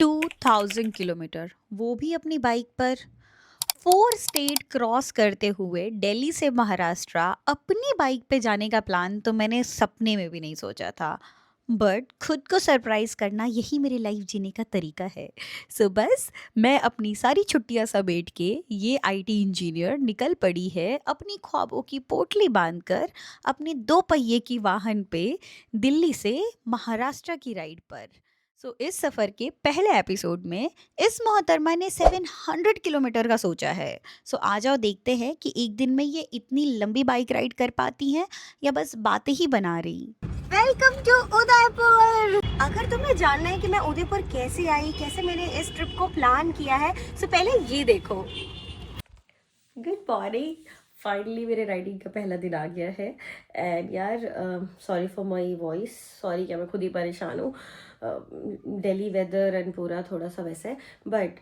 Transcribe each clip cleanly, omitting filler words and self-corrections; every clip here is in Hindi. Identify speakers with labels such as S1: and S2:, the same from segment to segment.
S1: 2000 किलोमीटर, वो भी अपनी बाइक पर। 4 स्टेट क्रॉस करते हुए दिल्ली से महाराष्ट्र अपनी बाइक पे जाने का प्लान तो मैंने सपने में भी नहीं सोचा था। बट खुद को सरप्राइज करना यही मेरी लाइफ जीने का तरीका है। सो बस मैं अपनी सारी छुट्टियां समेट के ये आईटी इंजीनियर निकल पड़ी है अपनी ख्वाबों की पोटली बांधकर अपने 2 पहिए की वाहन पे दिल्ली से महाराष्ट्र की राइड पर। इस सफ़र के पहले एपिसोड में इस मोहतरमा ने 700 किलोमीटर का सोचा है। आ जाओ देखते हैं कि एक दिन में ये इतनी लंबी बाइक राइड कर पाती हैं या बस बातें ही बना रही।
S2: Welcome to Udaipur. अगर तुम्हें जानना है कि मैं उदयपुर कैसे आई, कैसे मैंने इस ट्रिप को प्लान किया है, तो पहले ये देखो। Good morning. फाइनली मेरे राइडिंग का पहला दिन आ गया है। एंड यार sorry for my voice, sorry क्या मैं खुद ही परेशान हूँ। दिल्ली वेदर एंड पूरा थोड़ा सा वैसे, बट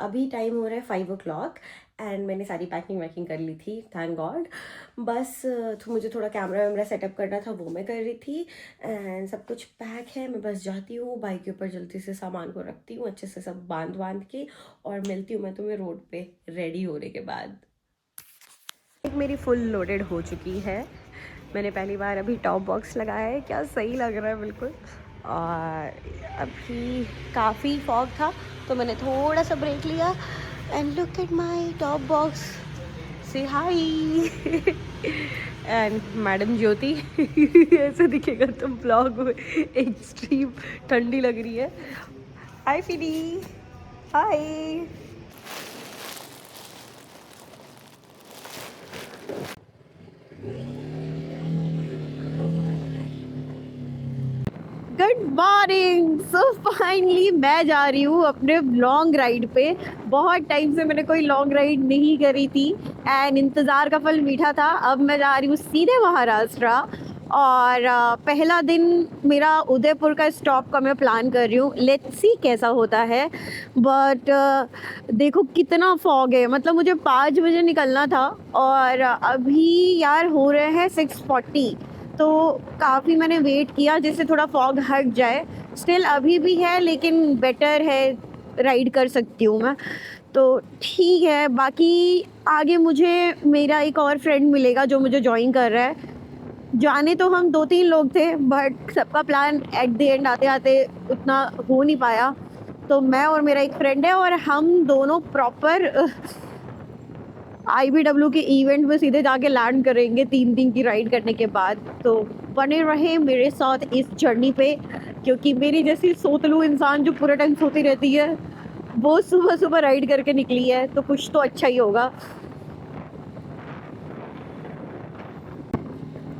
S2: अभी टाइम हो रहा है 5 o'clock एंड मैंने सारी पैकिंग वैकिंग कर ली थी, थैंक गॉड। बस तो मुझे थोड़ा कैमरा वैमरा सेटअप करना था, वो मैं कर रही थी। एंड सब कुछ पैक है, मैं बस जाती हूँ बाइक के ऊपर, जल्दी से सामान को रखती हूँ अच्छे से सब बांध के, और मिलती हूँ मैं तुम्हें रोड पे रेडी होने के बाद। मेरी फुल लोडेड हो चुकी है। मैंने पहली बार अभी टॉप बॉक्स लगाया है, क्या सही लग रहा है बिल्कुल। और अभी काफ़ी फॉग था तो मैंने थोड़ा सा ब्रेक लिया। And look at my top box, से हाई। एंड मैडम ज्योति ऐसे दिखेगा तो ब्लॉग में एक्सट्रीम ठंडी लग रही है। Hi Finny, hi. Good morning. So finally मैं जा रही हूँ अपने लॉन्ग राइड पे। बहुत टाइम से मैंने कोई लॉन्ग राइड नहीं करी थी एंड इंतज़ार का फल मीठा था। अब मैं जा रही हूँ सीधे महाराष्ट्र, और पहला दिन मेरा उदयपुर का स्टॉप का मैं प्लान कर रही हूँ। लेट्स सी कैसा होता है। बट देखो कितना फॉग है, मतलब मुझे 5 बजे निकलना था और अभी यार हो रहे हैं 6:40। तो काफ़ी मैंने वेट किया जिससे थोड़ा फॉग हट जाए। स्टिल अभी भी है लेकिन बेटर है, राइड कर सकती हूँ मैं, तो ठीक है। बाकी आगे मुझे मेरा एक और फ्रेंड मिलेगा जो मुझे ज्वाइन कर रहा है। जाने तो हम 2-3 लोग थे बट सबका प्लान एट द एंड आते आते उतना हो नहीं पाया। तो मैं और मेरा एक फ्रेंड है और हम दोनों प्रॉपर IBW के इवेंट में सीधे जाके लैंड करेंगे 3 दिन की राइड करने के बाद। तो बने रहे मेरे साथ इस जर्नी पे, क्योंकि मेरी जैसी सोतलू इंसान जो पूरा टाइम सोती रहती है वो सुबह सुबह राइड करके निकली है, तो कुछ तो अच्छा ही होगा।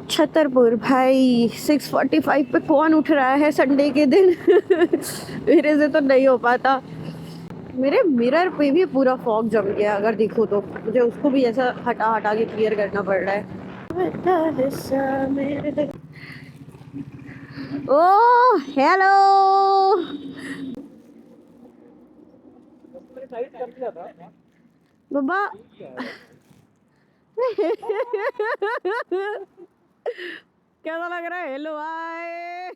S2: छतरपुर भाई 6:45 पे कौन उठ रहा है संडे के दिन। मेरे से तो नहीं हो पाता। मेरे मिरर पे भी पूरा फॉग जम गया, अगर देखो तो मुझे उसको भी ऐसा हटा हटा के क्लियर करना पड़ रहा है। Oh hello. बाबा कैसा लग रहा है? हेलो आए।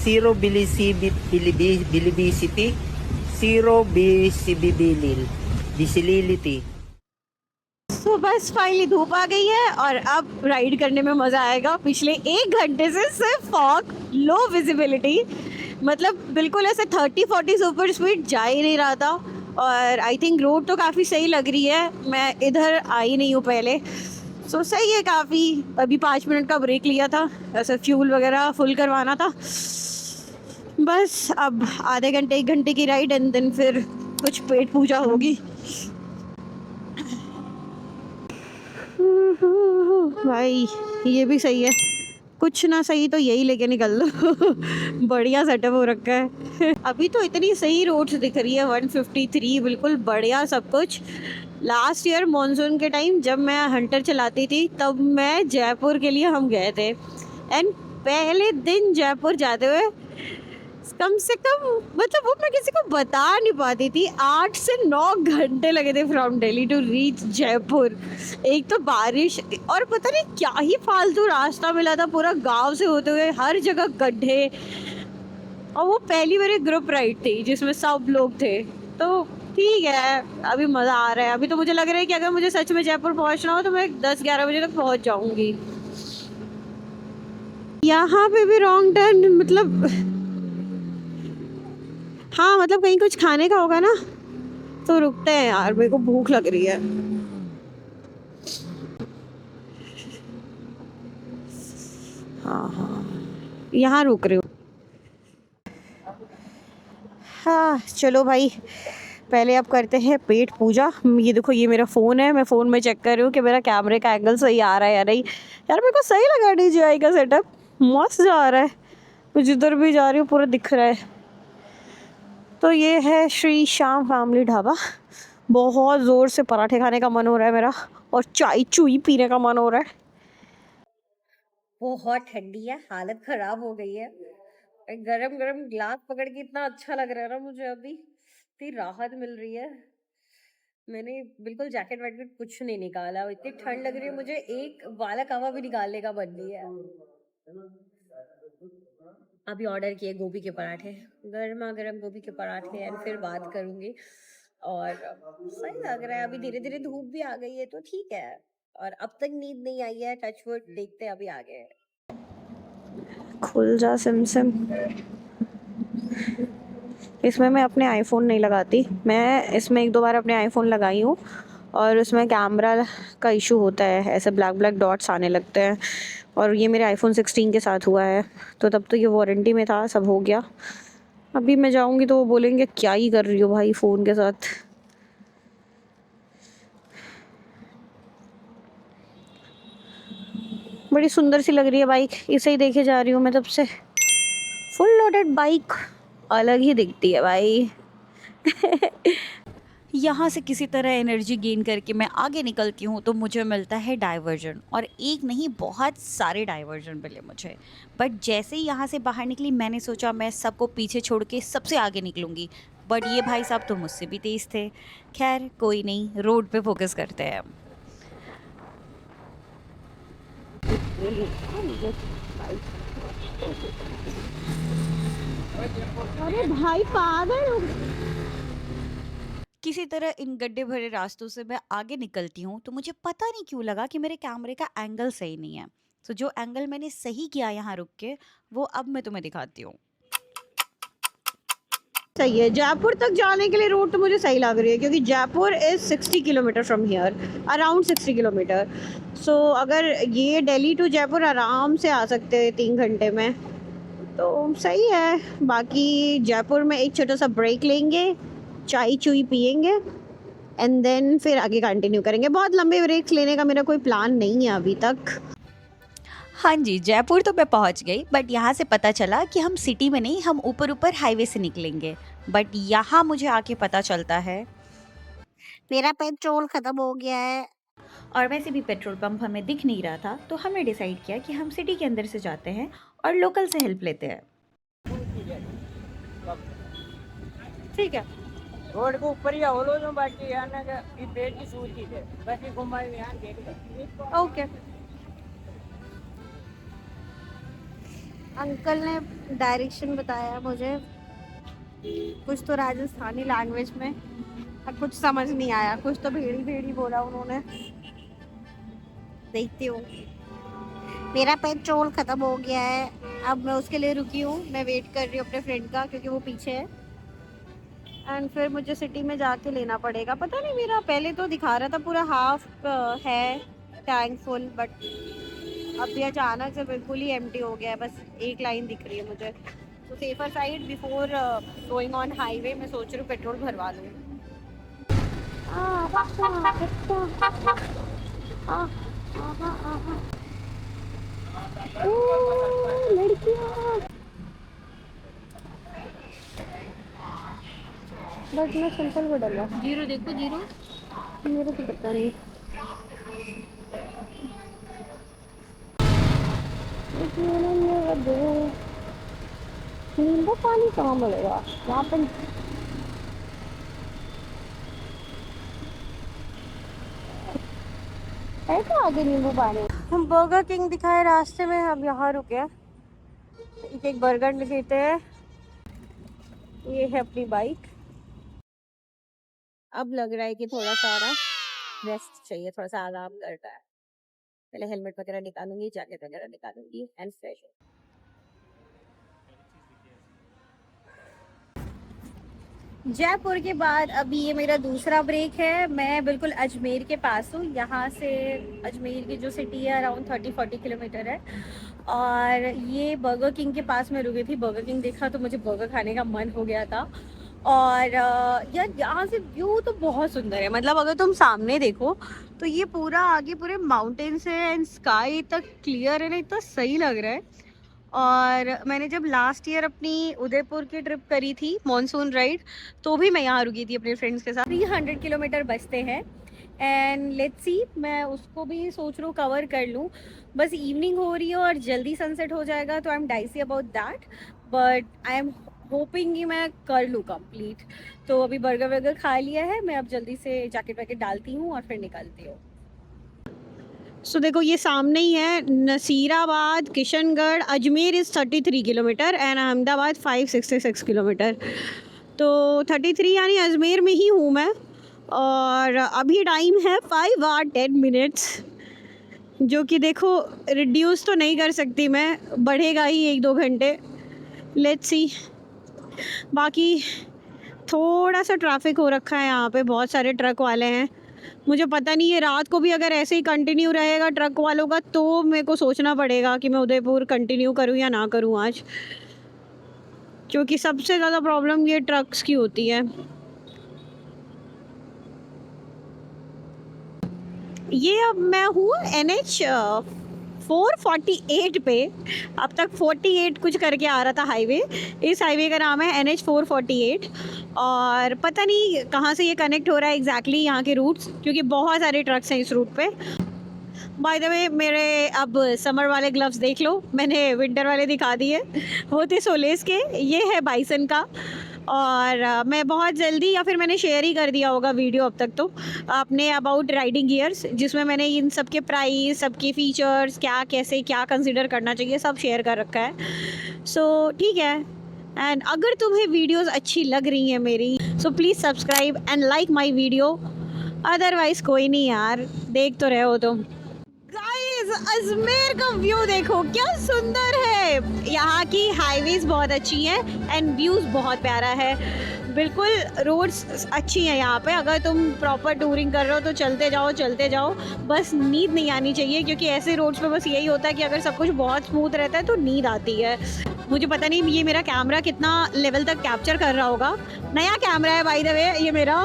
S3: Zero bilisibity, zero visibility.
S2: तो बस फाइनली धूप आ गई है और अब राइड करने में मज़ा आएगा। पिछले 1 घंटे से सिर्फ फॉग, लो विजिबिलिटी, मतलब बिल्कुल ऐसे 30-40 सुपर स्पीड जा ही नहीं रहा था। और आई थिंक रोड तो काफ़ी सही लग रही है, मैं इधर आई नहीं हूँ पहले, सो सही है काफ़ी। अभी 5 मिनट का ब्रेक लिया था, ऐसे फ्यूल वगैरह फुल करवाना था। बस अब आधे घंटे 1 घंटे की राइड एंड देन फिर कुछ पेट पूजा होगी। भाई ये भी सही है, कुछ ना सही तो यही लेके निकल लो। बढ़िया सेटअप हो रखा है। अभी तो इतनी सही रोड्स दिख रही है, 153 बिल्कुल बढ़िया सब कुछ। लास्ट ईयर मॉनसून के टाइम जब मैं हंटर चलाती थी तब मैं जयपुर के लिए हम गए थे, एंड पहले दिन जयपुर जाते हुए कम से कम, मतलब वो मैं किसी को बता नहीं पाती थी, 8 से 9 घंटे लगे थे from Delhi to reach Jaipur. एक तो बारिश और पता नहीं क्या ही फालतू रास्ता मिला था, पूरा गांव से होते हुए हर जगह गड्ढे। और वो पहली मेरी ग्रुप राइड थी जिसमें सब लोग थे, तो ठीक है, अभी मज़ा आ रहा है। अभी तो मुझे लग रहा है कि अगर मुझे सच में जयपुर पहुंचना हो तो मैं 10-11 बजे तक पहुंच जाऊंगी। यहाँ पे भी रॉन्ग टर्न, मतलब हाँ, मतलब कहीं कुछ खाने का होगा ना तो रुकते हैं यार, मेरे को भूख लग रही है। हाँ हाँ, यहाँ रुक रही हूँ। हाँ चलो भाई, पहले अब करते हैं पेट पूजा। ये देखो, ये मेरा फ़ोन है, मैं फ़ोन में चेक कर रही हूँ कि मेरा कैमरे का एंगल सही आ रहा है या नहीं। यार मेरे को सही लगा DJI का सेटअप, मस्त जा रहा है, मैं जिधर भी जा रही हूँ पूरा दिख रहा है। तो ये है श्री श्याम फैमिली ढाबा। बहुत ज़ोर से पराठे खाने का मन हो रहा है मेरा, और चाय चुई पीने का मन हो रहा है। बहुत ठंडी है, हालत खराब हो गई है। गरम गरम ग्लास पकड़ के इतना अच्छा लग रहा है ना मुझे, अभी इतनी राहत मिल रही है। मैंने बिल्कुल जैकेट वैकेट कुछ नहीं निकाला, इतनी ठंड लग रही है मुझे, एक वाला कवा भी निकालने का मन नहीं है। अभी ऑर्डर किए गोभी के पराठे, गर्मा गर्म गोभी के पराठे, एंड फिर बात करूंगी। और सही लग रहा है, अभी धीरे धीरे धूप भी आ गई है तो ठीक है। और अब तक नींद नहीं आई है, टचवुड, देखते हैं अभी आगे। खुल जा सिम सिम। इसमें मैं अपने आईफोन नहीं लगाती, मैं इसमें 1-2 बार अपने आईफोन लगाई हूँ और उसमें कैमरा का इशू होता है, ऐसे ब्लैक ब्लैक डॉट्स आने लगते हैं। और ये मेरे आईफोन 16 के साथ हुआ है, तो तब तो ये वारंटी में था, सब हो गया। अभी मैं जाऊँगी तो वो बोलेंगे क्या ही कर रही हो भाई फ़ोन के साथ। बड़ी सुंदर सी लग रही है बाइक, इसे ही देखे जा रही हूँ मैं तब से। फुल लोडेड बाइक अलग ही दिखती है भाई।
S1: यहाँ से किसी तरह एनर्जी गेन करके मैं आगे निकलती हूँ तो मुझे मिलता है डाइवर्जन, और एक नहीं बहुत सारे डाइवर्जन मिले मुझे। बट जैसे ही यहाँ से बाहर निकली मैंने सोचा मैं सबको पीछे छोड़ के सबसे आगे निकलूँगी, बट ये भाई साहब तो मुझसे भी तेज़ थे। खैर कोई नहीं, रोड पे फोकस करते हैं।
S2: अरे भाई पागल हो।
S1: किसी तरह इन गड्ढे भरे रास्तों से मैं आगे निकलती हूँ तो मुझे पता नहीं क्यों लगा कि मेरे कैमरे का एंगल सही नहीं है। तो जो एंगल मैंने सही किया यहाँ रुक के, वो अब मैं तुम्हें दिखाती हूँ।
S2: सही है, जयपुर तक जाने के लिए रूट तो मुझे सही लग रही है, क्योंकि Jaipur is 60 kilometre from here, around 60 kilometre. So अगर ये दिल्ली टू जयपुर आराम से आ सकते हैं 3 घंटे में, तो सही है। बाकी जयपुर में एक छोटा सा ब्रेक लेंगे, चाय चुई पियेंगे, एंड देन फिर आगे कंटिन्यू करेंगे। बहुत लंबे ब्रेक्स लेने का मेरा कोई प्लान नहीं है अभी तक।
S1: हाँ जी, जयपुर तो मैं पहुँच गई, बट यहाँ से पता चला कि हम सिटी में नहीं, हम ऊपर ऊपर हाईवे से निकलेंगे। बट यहाँ मुझे आके पता चलता है
S2: मेरा पेट्रोल ख़त्म हो गया है।
S1: और वैसे भी पेट्रोल पंप हमें दिख नहीं रहा था, तो हमने डिसाइड किया कि हम सिटी के अंदर से जाते हैं और लोकल से हेल्प लेते हैं।
S2: ठीक है।
S3: रोड को ऊपर ही होलो जो बाकी यहाँ ना कि पेट की सूची है बाकी घुमाई यहाँ देख ले।
S2: ओके। अंकल ने डायरेक्शन बताया मुझे, कुछ तो राजस्थानी लैंग्वेज में, और कुछ समझ नहीं आया, कुछ तो भेड़ी भेड़ी बोला उन्होंने। देखती हूँ। मेरा पेट्रोल ख़त्म हो गया है, अब मैं उसके लिए रुकी हूँ, मैं वेट कर रही हूँ अपने फ्रेंड का, क्योंकि वो पीछे है। एंड फिर मुझे सिटी में जाके लेना पड़ेगा। पता नहीं, मेरा पहले तो दिखा रहा था पूरा हाफ है टैंक फुल, बट अभी अचानक से बिल्कुल ही एम्प्टी हो गया है, बस एक लाइन दिख रही है मुझे। तो safer side before going on highway मैं सोच रही हूँ पेट्रोल भरवा लूँ। लड़कियाँ, बस मैं सिंपल को डलवा। जीरो देखो, जीरो मेरे को पता नहीं। नींबू पानी कहाँ मिलेगा यहाँ पे? है क्या आगे नींबू पानी? हम बर्गर किंग दिखाए रास्ते में, हम यहाँ रुके, एक एक बर्गर लेते हैं, ये है अपनी बाइक। अब लग रहा है कि थोड़ा सा ना रेस्ट चाहिए, थोड़ा सा आराम करना है। पहले हेलमेट वगैरह निकालूंगी, जैकेट वगैरह निकालूंगी एंड फ्रेश। जयपुर के बाद अभी ये मेरा दूसरा ब्रेक है। मैं बिल्कुल अजमेर के पास हूँ। यहाँ से अजमेर की जो सिटी है अराउंड 30-40 किलोमीटर है। और ये बर्गर किंग के पास में रुकी थी। बर्गर किंग देखा तो मुझे बर्गर खाने का मन हो गया था। और यार यहाँ से व्यू तो बहुत सुंदर है। मतलब अगर तुम सामने देखो तो ये पूरा आगे पूरे माउंटेन्स है एंड स्काई तक क्लियर है ना, इतना सही लग रहा है। और मैंने जब लास्ट ईयर अपनी उदयपुर की ट्रिप करी थी मॉनसून राइड, तो भी मैं यहाँ रुकी थी अपने फ्रेंड्स के साथ। 300 किलोमीटर बचते हैं एंड लेट्स सी, मैं उसको भी सोच रहा हूँ कवर कर लूँ। बस इवनिंग हो रही है और जल्दी सनसेट हो जाएगा तो I am dicey about that, but I am hoping कि मैं कर लूँ कंप्लीट। तो अभी बर्गर वर्गर खा लिया है, मैं अब जल्दी से जैकेट वैकेट डालती हूँ और फिर निकलती हूँ। सो देखो ये सामने ही है Nasirabad, Kishangarh. Ajmer is 33 kilometre and Ahmedabad 566 kilometre. तो 33 यानी अजमेर में ही हूँ मैं। और अभी टाइम है 5 आवर 10 मिनट्स, जो कि देखो रिड्यूस तो नहीं कर सकती मैं, बढ़ेगा ही 1-2 घंटे। Let's see. बाकी थोड़ा सा ट्रैफिक हो रखा है यहाँ पे, बहुत सारे ट्रक वाले हैं। मुझे पता नहीं है रात को भी अगर ऐसे ही कंटिन्यू रहेगा ट्रक वालों का तो मेरे को सोचना पड़ेगा कि मैं उदयपुर कंटिन्यू करूँ या ना करूँ आज, क्योंकि सबसे ज़्यादा प्रॉब्लम ये ट्रक्स की होती है। ये अब मैं हूँ NH 448 पे। अब तक 48 कुछ करके आ रहा था हाईवे। इस हाईवे का नाम है NH 448 और पता नहीं कहाँ से ये कनेक्ट हो रहा है एग्जैक्टली यहाँ के रूट्स, क्योंकि बहुत सारे ट्रक्स हैं इस रूट पे। बाय द वे मेरे अब समर वाले ग्लव्स देख लो, मैंने विंटर वाले दिखा दिए। वो थे सोलेस के, ये है बाइसन का। और मैं बहुत जल्दी, या फिर मैंने शेयर ही कर दिया होगा वीडियो अब तक तो, अपने अबाउट राइडिंग गियर्स, जिसमें मैंने इन सब के प्राइस, सबके फीचर्स, क्या कैसे क्या कंसिडर करना चाहिए, सब शेयर कर रखा है। सो ठीक है। एंड अगर तुम्हें वीडियोस अच्छी लग रही हैं मेरी, so please subscribe and like my video. Otherwise कोई नहीं यार, देख तो रहे हो तुम। गाइस अजमेर का व्यू देखो क्या सुंदर है। यहाँ की हाईवेज बहुत अच्छी हैं एंड व्यूज़ बहुत प्यारा है। बिल्कुल रोड्स अच्छी हैं यहाँ पे। अगर तुम प्रॉपर टूरिंग कर रहे हो तो चलते जाओ, बस नींद नहीं आनी चाहिए, क्योंकि ऐसे रोड्स पे बस यही होता है कि अगर सब कुछ बहुत स्मूथ रहता है तो नींद आती है। मुझे पता नहीं ये मेरा कैमरा कितना लेवल तक कैप्चर कर रहा होगा। नया कैमरा है बाय द वे ये मेरा।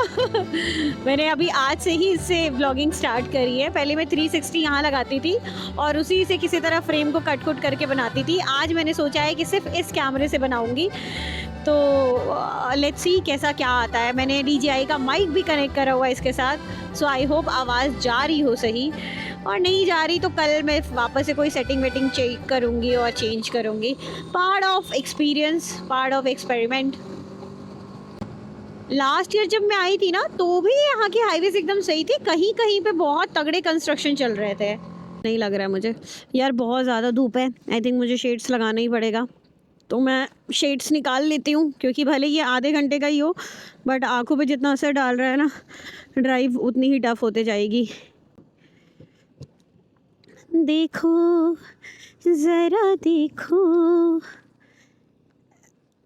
S2: मैंने अभी आज से ही इससे व्लॉगिंग स्टार्ट करी है। पहले मैं 360 यहाँ लगाती थी और उसी से किसी तरह फ्रेम को कट कुट करके बनाती थी। आज मैंने सोचा है कि सिर्फ इस कैमरे से बनाऊंगी। तो लेट्स सी कैसा क्या आता है। मैंने DJI का माइक भी कनेक्ट करा हुआ है इसके साथ। सो आई होप आवाज़ जा रही हो सही, और नहीं जा रही तो कल मैं वापस से कोई सेटिंग वेटिंग चेक करूँगी और चेंज करूँगी। Part of experience, part of experiment. Last year जब मैं आई थी ना तो भी यहाँ की हाईवेज एकदम सही थी, कहीं कहीं पे बहुत तगड़े कंस्ट्रक्शन चल रहे थे। नहीं लग रहा है मुझे यार, बहुत ज़्यादा धूप है। आई थिंक मुझे शेड्स लगाना ही पड़ेगा, तो मैं शेड्स निकाल लेती हूँ, क्योंकि भले ये आधे घंटे का ही हो बट आंखों पे जितना असर डाल रहा है ना, ड्राइव उतनी ही टफ होते जाएगी। देखो ज़रा देखो,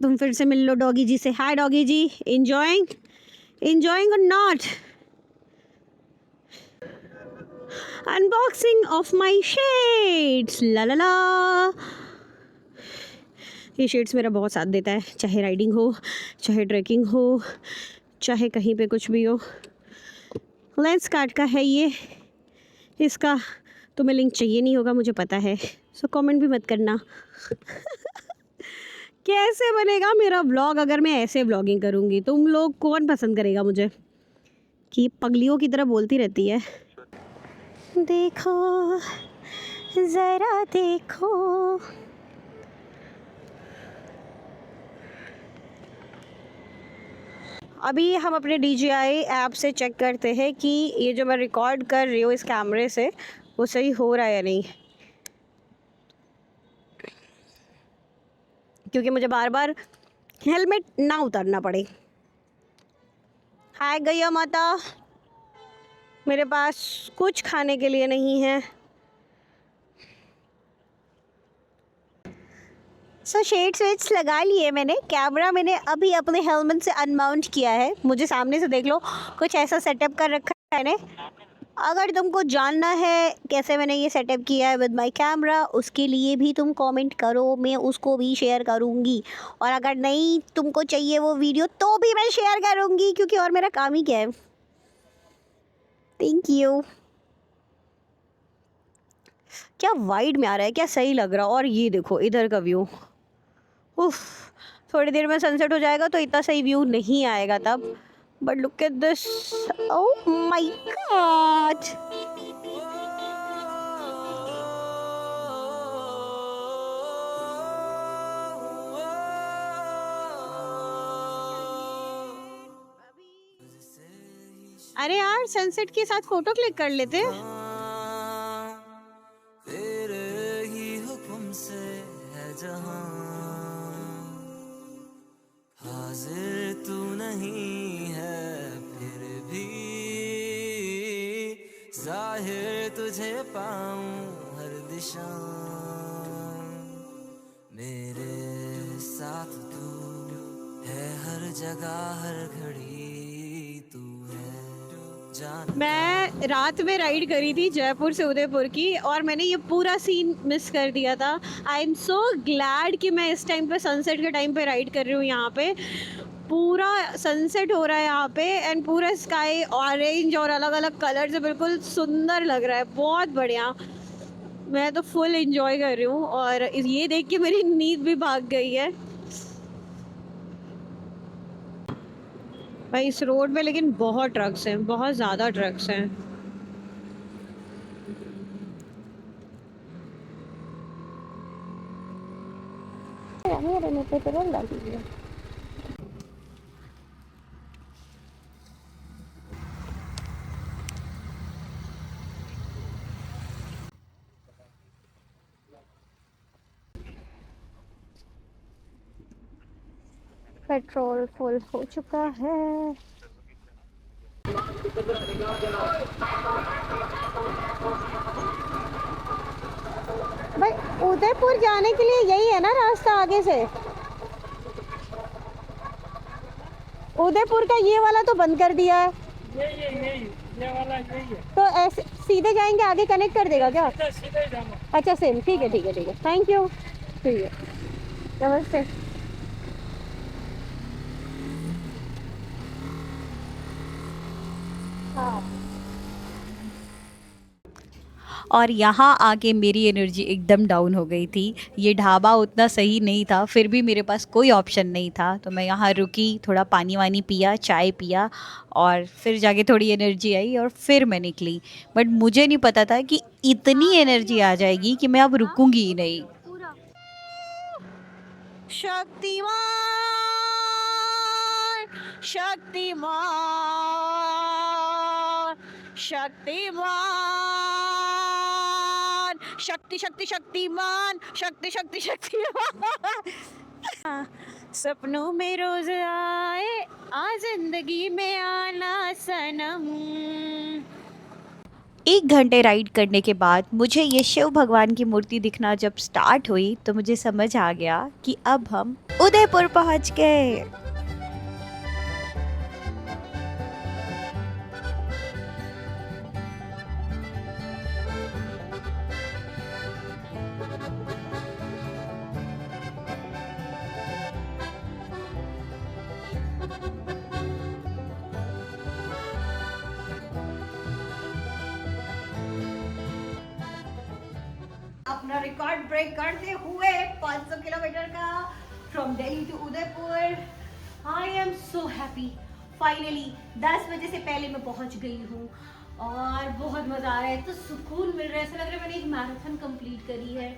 S2: तुम फिर से मिल लो डॉगी जी से। Hi doggy ji, enjoying or not? Unboxing of my shades, ला ला ला। ये शेड्स मेरा बहुत साथ देता है, चाहे राइडिंग हो, चाहे ट्रैकिंग हो, चाहे कहीं पे कुछ भी हो। लेंसकार्ट का है ये। इसका तुम्हें लिंक चाहिए नहीं होगा मुझे पता है, सो कमेंट भी मत करना। कैसे बनेगा मेरा व्लॉग अगर मैं ऐसे व्लॉगिंग करूँगी? तुम लोग कौन पसंद करेगा मुझे कि पगलियों की तरह बोलती रहती है। देखो ज़रा देखो, अभी हम अपने DJI ऐप से चेक करते हैं कि ये जो मैं रिकॉर्ड कर रही हूँ इस कैमरे से वो सही हो रहा है या नहीं, क्योंकि मुझे बार बार हेलमेट ना उतारना पड़े। हाय गैया माता, मेरे पास कुछ खाने के लिए नहीं है। सो शेड्स वेड्स लगा लिए मैंने, कैमरा मैंने अभी अपने हेलमेट से अनमाउंट किया है। मुझे सामने से देख लो, कुछ ऐसा सेटअप कर रखा है मैंने। अगर तुमको जानना है कैसे मैंने ये सेटअप किया है विद माय कैमरा, उसके लिए भी तुम कमेंट करो, मैं उसको भी शेयर करूँगी। और अगर नहीं तुमको चाहिए वो वीडियो तो भी मैं शेयर करूँगी, क्योंकि और मेरा काम ही क्या है। Thank you. क्या वाइड में आ रहा है, क्या सही लग रहा है। और ये देखो इधर का व्यू, उफ, थोड़ी देर में सनसेट हो जाएगा तो इतना सही व्यू नहीं आएगा तब। But look at this, oh my God. अरे यार, सनसेट के साथ फोटो क्लिक कर लेते।
S4: तेरे ही हुक्म से है जहां, हाजिर तू नहीं है फिर भी, जाहिर तुझे पाऊं हर दिशा, मेरे साथ तू है हर जगह हर घड़ी, तू है जान।
S2: मैं रात में राइड करी थी जयपुर से उदयपुर की, और मैंने ये पूरा सीन मिस कर दिया था। आई एम सो ग्लैड कि मैं इस टाइम पे सनसेट के टाइम पे राइड कर रही हूँ। यहाँ पे पूरा सनसेट हो रहा है यहाँ पे, एंड पूरा स्काई ऑरेंज और अलग अलग कलर से बिल्कुल सुंदर लग रहा है, बहुत बढ़िया। मैं तो फुल एंजॉय कर रही हूँ, और ये देख के मेरी नींद भी भाग गई है भाई। इस रोड में लेकिन बहुत ट्रक्स हैं, बहुत ज़्यादा ट्रक्स हैं। पेट्रोल फुल हो चुका है। भाई उदयपुर जाने के लिए यही है ना रास्ता आगे से? उदयपुर का ये वाला तो बंद कर दिया है।
S3: ये वाला यही है।
S2: तो ऐसे सीधे जाएंगे, आगे कनेक्ट कर देगा क्या?
S3: सीधे जाना।
S2: अच्छा सेम, ठीक है ठीक है ठीक है, थैंक यू। ठीक है, नमस्ते। हाँ,
S1: और यहाँ आके मेरी एनर्जी एकदम डाउन हो गई थी। ये ढाबा उतना सही नहीं था, फिर भी मेरे पास कोई ऑप्शन नहीं था, तो मैं यहाँ रुकी, थोड़ा पानी वानी पिया, चाय पिया, और फिर जाके थोड़ी एनर्जी आई और फिर मैं निकली। बट मुझे नहीं पता था कि इतनी एनर्जी आ जाएगी कि मैं अब रुकूंगी ही नहीं।
S2: शक्तिमान शक्तिमान शक्तिमान, शक्ति शक्ति शक्तिमान, शक्ति शक्ति शक्तिमान। सपनों में रोज आए, आ जिंदगी में आना सनम।
S1: 1 घंटे राइड करने के बाद मुझे ये शिव भगवान की मूर्ति दिखना जब स्टार्ट हुई तो मुझे समझ आ गया कि अब हम उदयपुर पहुंच गए।
S2: अपना रिकॉर्ड ब्रेक करते हुए 500 किलोमीटर का from Delhi to Udaipur. I am so happy, finally 10 बजे से पहले मैं पहुंच गई हूँ, और बहुत मज़ा आ रहा है, तो सुकून मिल रहा है, ऐसा लग रहा है मैंने एक मैराथन कंप्लीट करी है।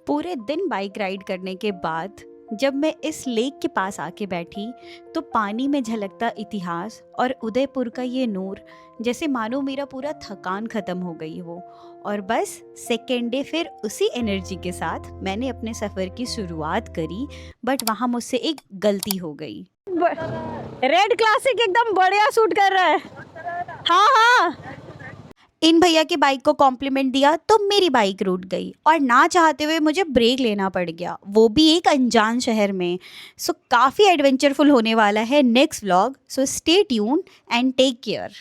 S1: पूरे दिन बाइक राइड करने के बाद जब मैं इस लेक के पास आके बैठी तो पानी में झलकता इतिहास और उदयपुर का ये नूर, जैसे मानो मेरा पूरा थकान ख़त्म हो गई हो। और बस सेकेंड डे फिर उसी एनर्जी के साथ मैंने अपने सफ़र की शुरुआत करी, बट वहाँ मुझसे एक गलती हो गई।
S2: रेड क्लासिक एकदम बढ़िया सूट कर रहा है। हाँ हाँ,
S1: इन भैया की बाइक को कॉम्प्लीमेंट दिया तो मेरी बाइक रूठ गई और ना चाहते हुए मुझे ब्रेक लेना पड़ गया, वो भी एक अनजान शहर में। सो काफ़ी एडवेंचरफुल होने वाला है next vlog, so stay tune and take care.